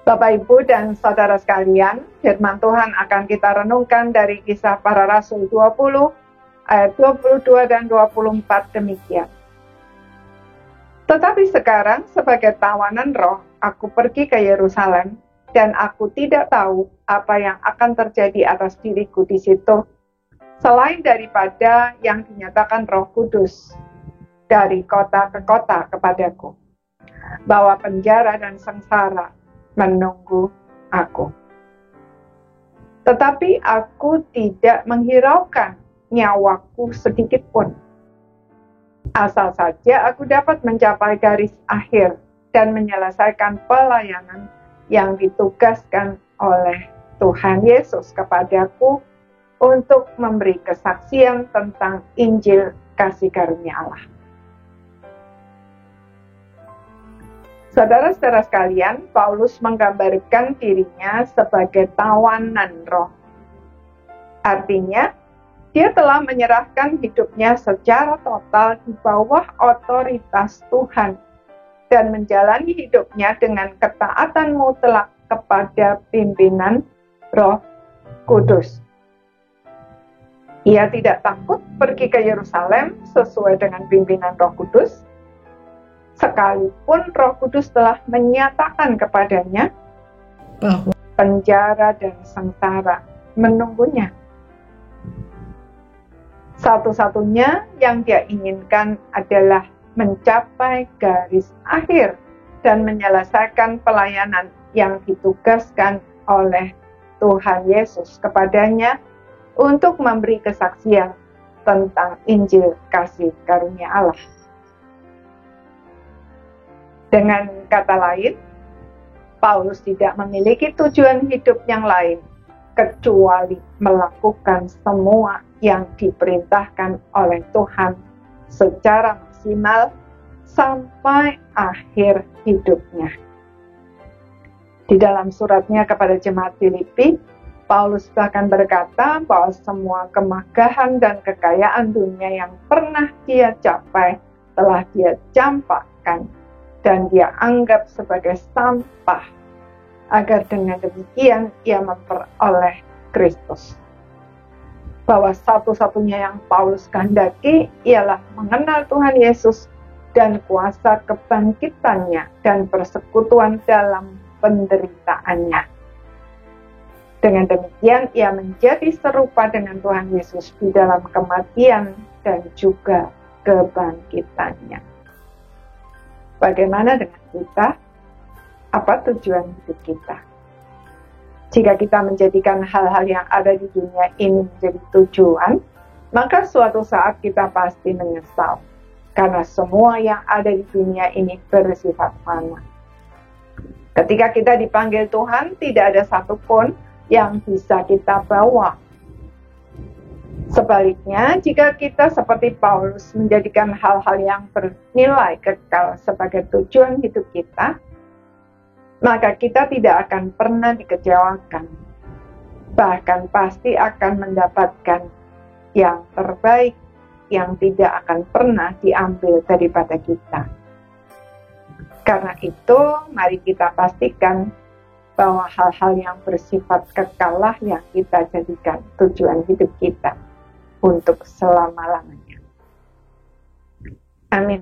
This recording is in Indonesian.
Bapak, Ibu, dan saudara sekalian, firman Tuhan akan kita renungkan dari Kisah Para Rasul 20, ayat 22 dan 24 demikian. Tetapi sekarang sebagai tawanan roh, aku pergi ke Yerusalem, dan aku tidak tahu apa yang akan terjadi atas diriku di situ, selain daripada yang dinyatakan Roh Kudus dari kota ke kota kepadaku, bahwa penjara dan sengsara menunggu aku. Tetapi aku tidak menghiraukan nyawaku sedikit pun. Asal saja aku dapat mencapai garis akhir dan menyelesaikan pelayanan yang ditugaskan oleh Tuhan Yesus kepadaku untuk memberi kesaksian tentang Injil kasih karunia Allah. Saudara-saudara sekalian, Paulus menggambarkan dirinya sebagai tawanan roh. Artinya, dia telah menyerahkan hidupnya secara total di bawah otoritas Tuhan dan menjalani hidupnya dengan ketaatan mutlak kepada pimpinan Roh Kudus. Ia tidak takut pergi ke Yerusalem sesuai dengan pimpinan Roh Kudus, sekalipun Roh Kudus telah menyatakan kepadanya bahwa penjara dan sengsara menunggunya. Satu-satunya yang dia inginkan adalah mencapai garis akhir dan menyelesaikan pelayanan yang ditugaskan oleh Tuhan Yesus kepadanya untuk memberi kesaksian tentang Injil kasih karunia Allah. Dengan kata lain, Paulus tidak memiliki tujuan hidup yang lain kecuali melakukan semua yang diperintahkan oleh Tuhan secara maksimal sampai akhir hidupnya. Di dalam suratnya kepada jemaat Filipi, Paulus bahkan berkata bahwa semua kemegahan dan kekayaan dunia yang pernah dia capai telah dia campakkan dan dia anggap sebagai sampah, agar dengan demikian ia memperoleh Kristus. Bahwa satu-satunya yang Paulus kehendaki ialah mengenal Tuhan Yesus dan kuasa kebangkitannya dan persekutuan dalam penderitaannya. Dengan demikian ia menjadi serupa dengan Tuhan Yesus di dalam kematian dan juga kebangkitannya. Bagaimana dengan kita? Apa tujuan hidup kita? Jika kita menjadikan hal-hal yang ada di dunia ini menjadi tujuan, maka suatu saat kita pasti menyesal. Karena semua yang ada di dunia ini bersifat fana. Ketika kita dipanggil Tuhan, tidak ada satupun yang bisa kita bawa. Sebaliknya, jika kita seperti Paulus menjadikan hal-hal yang bernilai kekal sebagai tujuan hidup kita, maka kita tidak akan pernah dikecewakan. Bahkan pasti akan mendapatkan yang terbaik yang tidak akan pernah diambil daripada kita. Karena itu, mari kita pastikan bahwa hal-hal yang bersifat kekallah yang kita jadikan tujuan hidup kita untuk selama-lamanya. Amin.